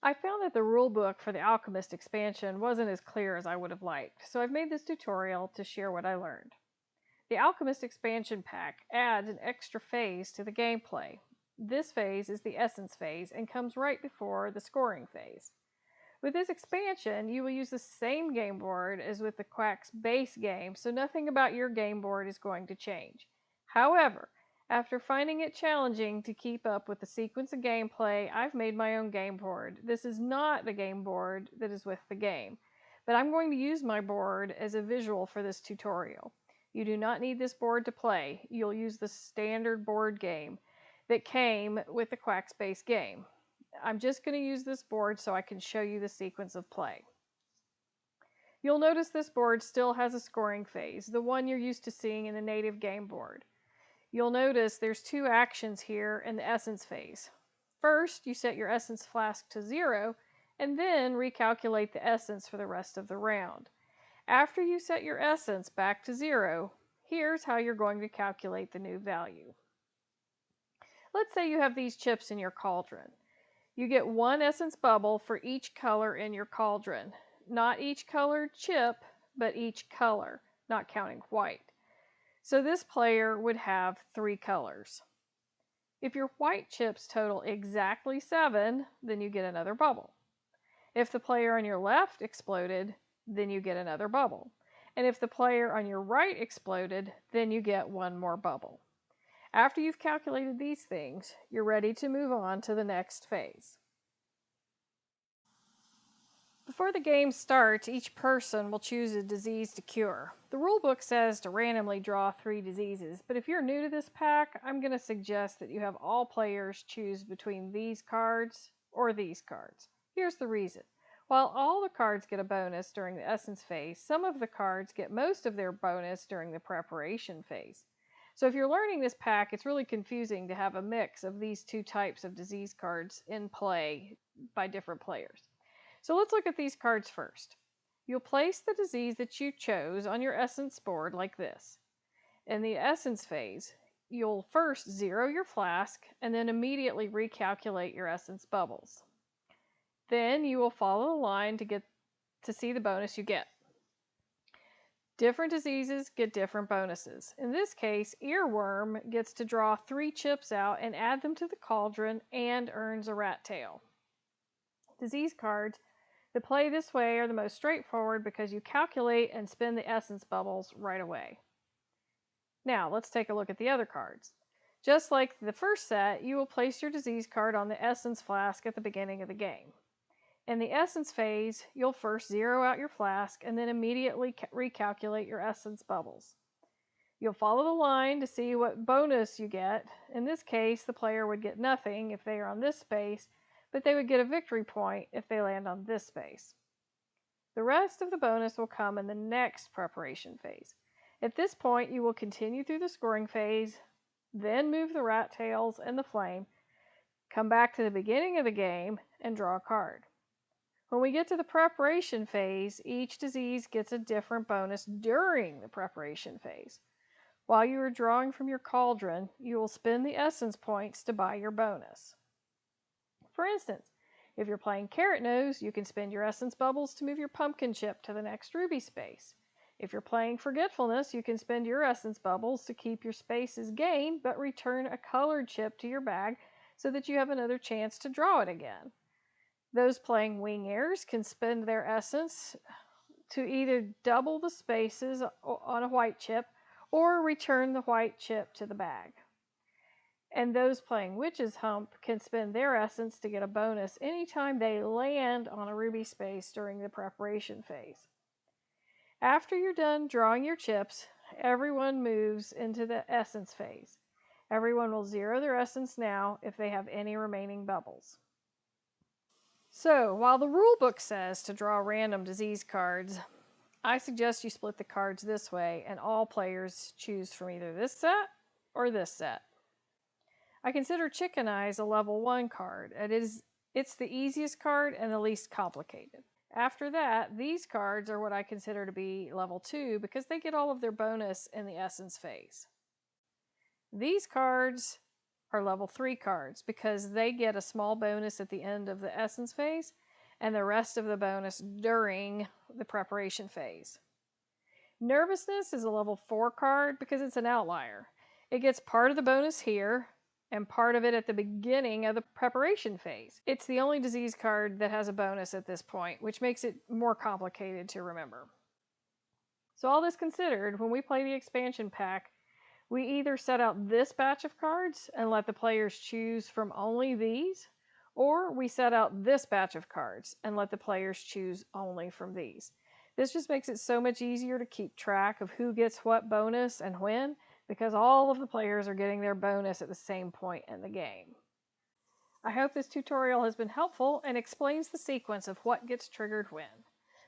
I found that the rulebook for the Alchemist expansion wasn't as clear as I would have liked, so I've made this tutorial to share what I learned. The Alchemist Expansion Pack adds an extra phase to the gameplay. This phase is the Essence phase and comes right before the scoring phase. With this expansion, you will use the same game board as with the Quacks base game, so nothing about your game board is going to change. However, after finding it challenging to keep up with the sequence of gameplay, I've made my own game board. This is not the game board that is with the game, but I'm going to use my board as a visual for this tutorial. You do not need this board to play. You'll use the standard board game that came with the Quacks base game. I'm just going to use this board so I can show you the sequence of play. You'll notice this board still has a scoring phase, the one you're used to seeing in the native game board. You'll notice there's two actions here in the essence phase. First, you set your essence flask to 0 and then recalculate the essence for the rest of the round. After you set your essence back to 0, here's how you're going to calculate the new value. Let's say you have these chips in your cauldron. You get one essence bubble for each color in your cauldron. Not each colored chip, but each color, not counting white. So this player would have 3 colors. If your white chips total exactly 7, then you get another bubble. If the player on your left exploded, then you get another bubble. And if the player on your right exploded, then you get one more bubble. After you've calculated these things, you're ready to move on to the next phase. Before the game starts, each person will choose a disease to cure. The rulebook says to randomly draw 3 diseases, but if you're new to this pack, I'm going to suggest that you have all players choose between these cards or these cards. Here's the reason. While all the cards get a bonus during the essence phase, some of the cards get most of their bonus during the preparation phase. So if you're learning this pack, it's really confusing to have a mix of these 2 types of disease cards in play by different players. So let's look at these cards first. You'll place the disease that you chose on your essence board like this. In the essence phase, you'll first 0 your flask and then immediately recalculate your essence bubbles. Then you will follow the line to see the bonus you get. Different diseases get different bonuses. In this case, Earworm gets to draw 3 chips out and add them to the cauldron and earns a rat tail. Disease cards that play this way are the most straightforward because you calculate and spend the essence bubbles right away. Now, let's take a look at the other cards. Just like the first set, you will place your disease card on the essence flask at the beginning of the game. In the essence phase, you'll first 0 out your flask and then immediately recalculate your essence bubbles. You'll follow the line to see what bonus you get. In this case, the player would get nothing if they are on this space, but they would get a victory point if they land on this space. The rest of the bonus will come in the next preparation phase. At this point, you will continue through the scoring phase, then move the rat tails and the flame, come back to the beginning of the game, and draw a card. When we get to the preparation phase, each disease gets a different bonus during the preparation phase. While you are drawing from your cauldron, you will spend the essence points to buy your bonus. For instance, if you're playing Carrot Nose, you can spend your essence bubbles to move your pumpkin chip to the next ruby space. If you're playing Forgetfulness, you can spend your essence bubbles to keep your spaces gained, but return a colored chip to your bag so that you have another chance to draw it again. Those playing Wing Airs can spend their essence to either double the spaces on a white chip or return the white chip to the bag. And those playing Witch's Hump can spend their essence to get a bonus anytime they land on a ruby space during the preparation phase. After you're done drawing your chips, everyone moves into the essence phase. Everyone will 0 their essence now if they have any remaining bubbles. So, while the rulebook says to draw random disease cards, I suggest you split the cards this way and all players choose from either this set or this set. I consider Chicken Eyes a level 1 card. It's the easiest card and the least complicated. After that, these cards are what I consider to be level 2 because they get all of their bonus in the essence phase. These cards are level 3 cards because they get a small bonus at the end of the essence phase and the rest of the bonus during the preparation phase. Nervousness is a level 4 card because it's an outlier. It gets part of the bonus here and part of it at the beginning of the preparation phase. It's the only disease card that has a bonus at this point, which makes it more complicated to remember. So all this considered, when we play the expansion pack, we either set out this batch of cards and let the players choose from only these, or we set out this batch of cards and let the players choose only from these. This just makes it so much easier to keep track of who gets what bonus and when, because all of the players are getting their bonus at the same point in the game. I hope this tutorial has been helpful and explains the sequence of what gets triggered when.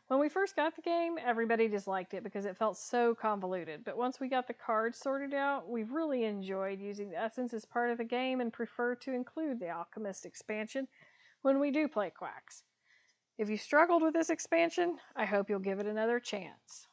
When we first got the game, everybody disliked it because it felt so convoluted, but once we got the cards sorted out, we've really enjoyed using the essence as part of the game and prefer to include the Alchemist expansion when we do play Quacks. If you struggled with this expansion, I hope you'll give it another chance.